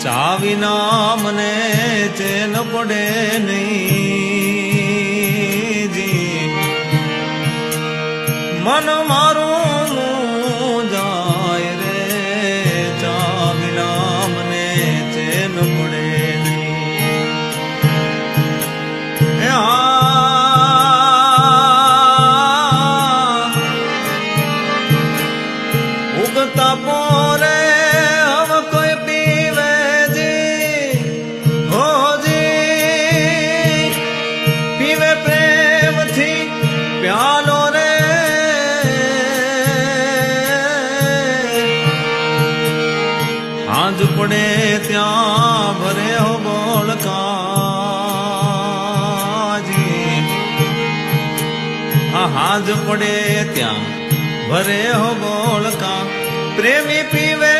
ચા વિના મને ચેન પડે નહીં જી મન મારું જાય રે ચા વિના મને ચેન પડે નહીં ઉગતા પોરે હવે કોઈ પીવે જી હો જી પીવે પ્રેમથી પ્યાલો રે હાજ પડે ત્યાં ભરે હો બોળકાજી હાજ પડે ત્યાં ભરે હો બોળકા પ્રેમી પીવે